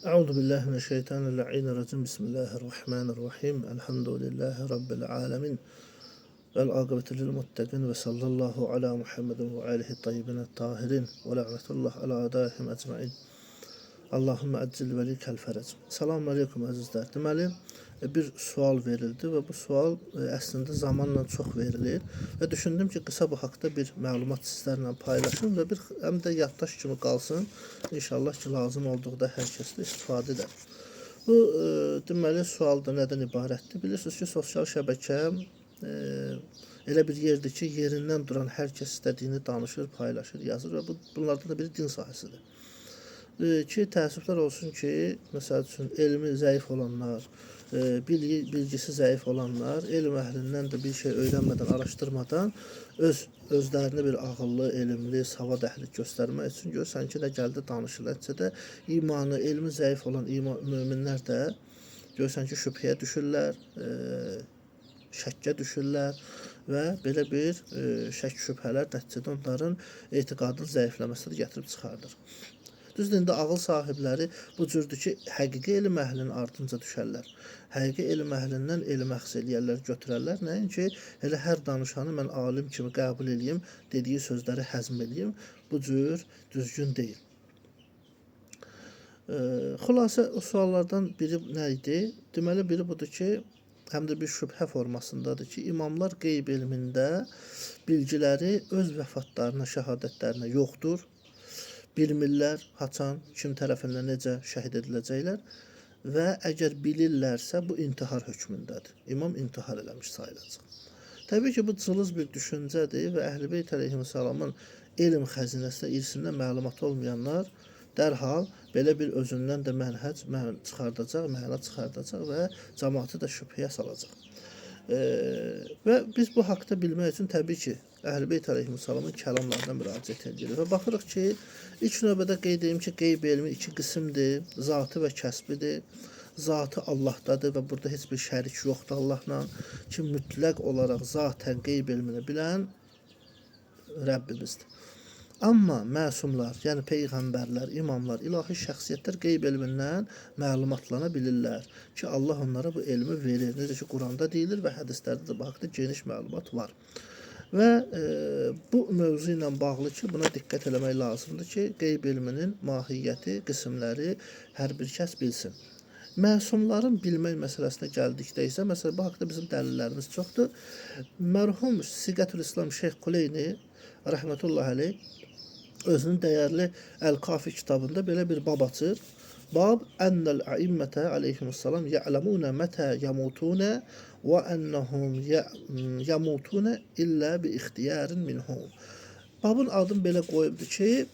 Euzu billahi mineşşeytanirracim. Bismillahirrahmanirrahim. Elhamdülillahi rabbil alamin. Vel akibetu lil muttaqin ve sallallahu ala Muhammedin ve alihi tayyibin tahirin ve la'netullah ala adaihim ecmaîn. Allahümme eczil velikel ferec. Selamun aleyküm əzizlər. Deməli, bir sual verildi və bu sual əslində zamanla çox verilir və düşündüm ki, qısa bu haqda bir məlumat sizlərlə paylaşım və bir həm də yaddaş kimi qalsın. İnşallah ki, lazım olduqda hər kəs də istifadə edər. Bu deməli sualda nədən ibarətdir? Bilirsiniz ki, sosial şəbəkə elə bir yerdir ki, yerindən duran hər kəs istədiyini danışır, paylaşır, yazır və bunlardan da biri din sahəsidir. Ki təəssüflər olsun ki, məsəl üçün elmi zəif olanlar, bilgisi zəif olanlar, elm əhlindən də bir şey öyrənmədən, araşdırmadan özlərini bir ağıllı, elmli, savad əhli göstərmək üçün görürsən ki, nə gəldi danışır. Nəticədə imanı, elmi zəif olan möminlər də görürsən ki, şübhəyə düşürlər, şəkkə düşürlər və belə bir şək şübhələr nəticədə onların etiqadın zəifləməsini gətirib çıxardır. Düzdür, indi ağıl sahibləri bu cürdür ki, həqiqi elm əhlinin ardınca düşərlər. Həqiqi elm əhlindən elm əxz eləyərlər, götürərlər. Nəinki elə hər danışanı mən alim kimi qəbul edeyim, dediyi sözləri həzm edeyim. Bu cür düzgün deyil. Xülasə o suallardan biri nə idi? Deməli, biri budur ki, həm də bir şübhə formasındadır ki, imamlar qeyb elmində bilgiləri öz vəfatlarına, şəhadətlərinə yoxdur. Bilmirlər, haçan, kim tərəfindən necə şəhid ediləcəklər və əgər bilirlərsə, bu intihar hökmündədir. İmam intihar eləmiş sayılacaq. Təbii ki, bu cılız bir düşüncədir və Əhl-i Beyt əleyhissalamın elm xəzinəsinə, irsindən məlumat olmayanlar dərhal belə bir özündən də mənhəc çıxardacaq, məna çıxardacaq və cəmaatı da şübhəyə salacaq. Və biz bu haqda bilmək üçün təbii ki, Əhl-i Beyt əleyhissalamın kəlamlarına müraciət edilir və baxırıq ki, ilk növbədə qeyd edeyim ki, qeyb elmi iki qismdir, zatı və kəsbidir. Zatı Allahdadır və burada heç bir şərik yoxdur Allahla ki, mütləq olaraq zatən qeyb elmini bilən Rəbbimizdir. Amma məsumlar, yəni peyğəmbərlər, imamlar, ilahi şəxsiyyətlər qeyb elmindən məlumatlana bilirlər ki, Allah onlara bu elmi verir. Necə ki, Quranda deyilir və hədislərdə də bu haqda geniş məlumat var. Və bu mövzu ilə bağlı ki, buna diqqət eləmək lazımdır ki, qeyb elminin mahiyyəti, qismləri hər bir kəs bilsin. Məsumların bilmək məsələsinə gəldikdə isə, məsələn, bu haqda bizim dəlillərimiz çoxdur. Mərhum Siqətül-İslam Şeyx Kuleyni, rəhmətullah əleyh, özünün dəyərli Əl-Kafi kitabında belə bir bab açır. Bab ennel əimmətə aleyhimussalam ya'lemune mətə yamutune və ennehum yamutune illə bi ixtiyarin minhum. Babın adını belə qoyubdur ki,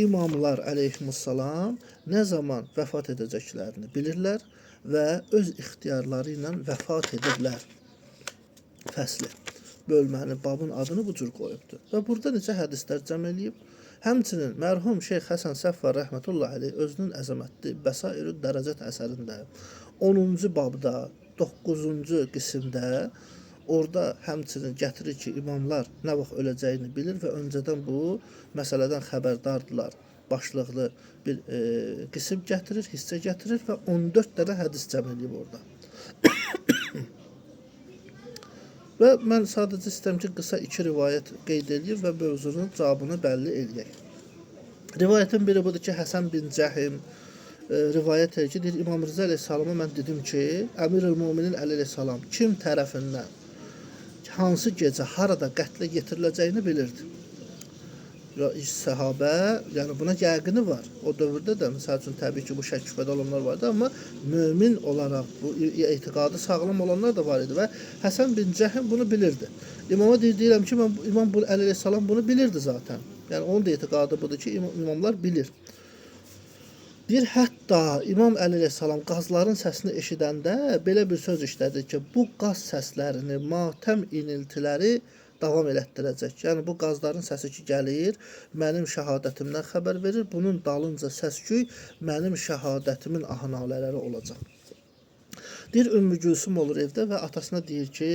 imamlar aleyhimussalam nə zaman vəfat edəcəklərini bilirlər və öz ixtiyarları ilə vəfat edirlər. Fəsli bölməni, babın adını bu cür qoyubdur. Və burada necə hədislər cəm eləyib. Həmçinin mərhum Şeyx Həsən Səffar rəhmətullah əleyh özünün əzəmətli Bəsairü Dərəcət əsərində 10-cu babda 9-cu qismdə orada həmçinin gətirir ki, imamlar nə vaxt öləcəyini bilir və öncədən bu məsələdən xəbərdardılar. Başlıqlı bir qism gətirir, hissə gətirir və 14 dənə hədis cəm eləyib orada. Və mən sadəcə istəyirəm ki, qısa iki rivayət qeyd edeyim və mövzunun cavabını bəlli eləyək. Rivayətin biri budur ki, Həsən bin Cəhim rivayət edir ki, deyir, İmam Rıza əleyhissalama mən dedim ki, Əmirül-Müminin əleyhissalam kim tərəfindən hansı gecə, harada qətlə yetiriləcəyini bilirdi. Səhabə, yəni buna yəqini var. O dövrdə də, məsəl üçün, təbii ki, bu şək şübhədə olanlar vardı, amma mömin olaraq, bu etiqadı sağlam olanlar da var idi və Həsən bin Cəhim bunu bilirdi. İmama deyirəm ki, İmam əleyhissalam bunu bilirdi zaten. Yəni, onun da etiqadı budur ki, imamlar bilir. Bir hətta İmam əleyhissalam qazların səsini eşidəndə belə bir söz işlədir ki, bu qaz səslərini, matəm iniltiləri davam elətdirəcək. Yəni, bu qazların səsi ki, gəlir, mənim şəhadətimdən xəbər verir, bunun dalınca səs-küy mənim şəhadətimin ahnalələri olacaq. Deyir, Ümmü Gülsüm olur evdə və atasına deyir ki,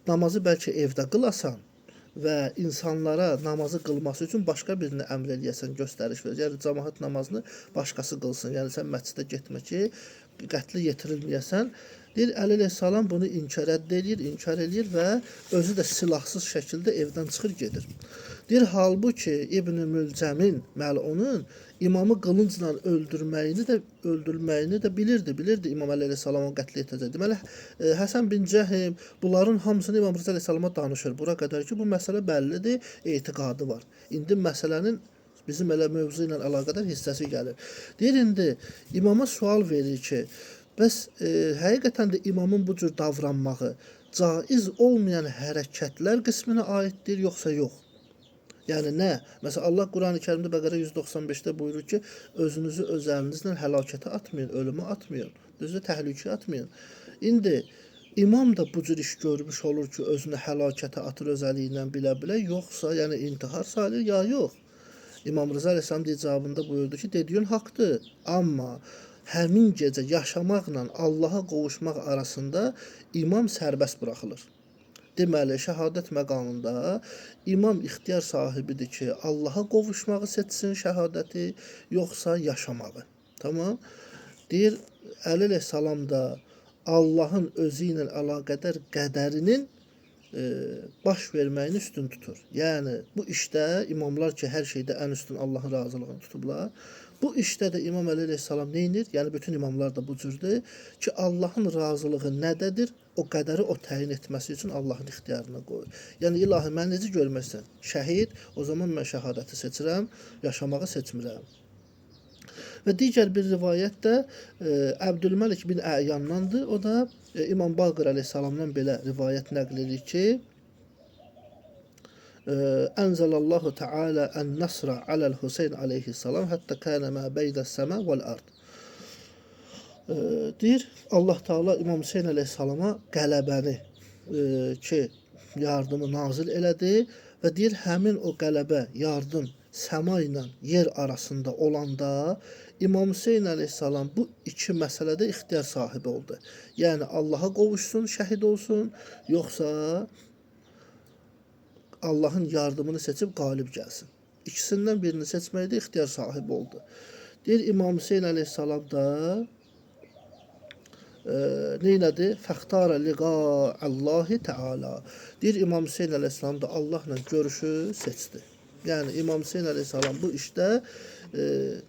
namazı bəlkə evdə qılasan, və insanlara namazı qılması üçün başqa birini əmr eləyəsən, göstəriş verir. Yəni cəmaət namazını başqası qılsın. Yəni sən məscidə getmə ki, qətli yetirilməyəsən. Deyir Əli əleyhissalam bunu inkar eləyir və özü də silahsız şəkildə evdən çıxır gedir. Deyir halbuki İbn Mülcəmin məlunun imamı qılıncla öldürməyini də bilirdi İmam Əli əleyhissalam o qətl etəcək. Deməli Həsən bin Cəhim bunların hamısını İmam Rıza əleyhissalama danışır. Bura qədər ki bu məsələ bəllidir, etiqadı var. İndi məsələnin bizim elə mövzu ilə əlaqədar hissəsi gəlir. Deyir indi imama sual verir ki, bəs həqiqətən də imamın bu cür davranmağı caiz olmayan hərəkətlər qisminə aiddir, yoxsa yox? Yəni nə? Məsələn Allah Quran-ı Kərimdə Bəqərə 195-də buyurur ki, özünüzü öz əlinizlə həlakətə atmayın, ölümə atmayın, düzdür, təhlükəyə atmayın. İndi imam da bu cür iş görmüş olur ki, özünü həlakətə atır öz əli ilə bilə-bilə, yoxsa yəni intihar salir ya yox? İmam Rıza əleyhissalam cavabında buyurdu ki, dediyin haqdır, amma həmin gecə yaşamaqla Allaha qovuşmaq arasında imam sərbəst buraxılır. Deməli, şəhadət məqamında imam ixtiyar sahibidir ki, Allaha qovuşmağı seçsin şəhadəti, yoxsa yaşamağı. Tamam? Deyir, Əli əleyhissalam da Allahın özü ilə əlaqədar qədərinin baş verməyini üstün tutur. Yəni, bu işdə imamlar ki, hər şeydə ən üstün Allahın razılığını tutublar. Bu işdə də İmam Əli əleyhissalam neynir? Yəni, bütün imamlar da bu cürdür ki, Allahın razılığı nədədir? O qədəri o təyin etməsi üçün Allahın ixtiyarına qoyur. Yəni, ilahi, mən necə görməksən? Şəhid, o zaman mən şəhadəti seçirəm, yaşamağı seçmirəm. Və digər bir rivayət də Əbdülməlik bin Əyandandır. O da İmam Baqir əleyhissalamdan belə rivayət nəql edir ki, Ənzəlallahu Teala ən-nasra aləl-Hüseyn aleyhissalam hətta kənə mə beynəs-səmə vəl-ard. Deyir, Allah Teala İmam Hüseyn əleyhissalama qələbəni ki, yardımı nazil elədi və deyir, həmin o qələbə, yardım səma ilə yer arasında olanda İmam Hüseyn əleyhissalam bu iki məsələdə ixtiyar sahibi oldu. Yəni Allaha qovuşsun, şəhid olsun, yoxsa Allahın yardımını seçib qalib gəlsin. İkisindən birini seçməkdə ixtiyar sahibi oldu. Deyir İmam Hüseyn əleyhissalam da neylədi? Fəxtara liqa'allahi Teala. Deyir İmam Hüseyn əleyhissalam da Allahla görüşü seçdi. Yəni İmam Hüseyn əleyhissalam bu işdə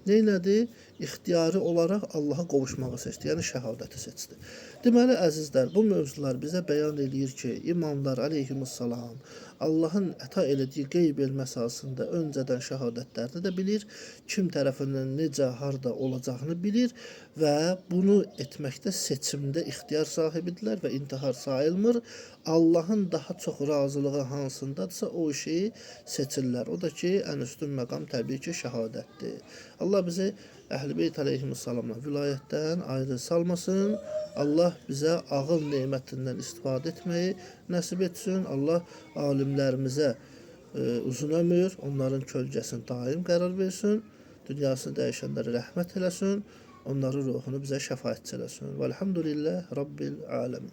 neylədi? İxtiyari olaraq Allaha qovuşmağı seçdi. Yəni şəhadəti seçdi. Deməli əzizlər, bu mövzular bizə bəyan eləyir ki, imamlar əleyhimussalam Allahın əta elədiyi qeyb elm əsasında öncədən şəhadətlərini də bilir, kim tərəfindən necə, harda olacağını bilir və bunu etməkdə seçimdə ixtiyar sahibidirlər və intihar sayılmır. Allahın daha çox razılığı hansındadırsa o işi seçirlər. O da ki, ən üstün məqam təbii ki, şəhadətdir. Allah bizi Əhl-i Beyt əleyhimussalamla vilayətdən ayrı salmasın. Allah bizə ağıl nemətindən istifadə etməyi nəsib etsin. Allah alimlərimizə uzun ömür, onların kölgəsini daim qərar versin. Dünyasını dəyişənlərə rəhmət eləsin. Onların ruhunu bizə şəfaətçi eləsin. Vəlhamdülillah Rabbil aləmin.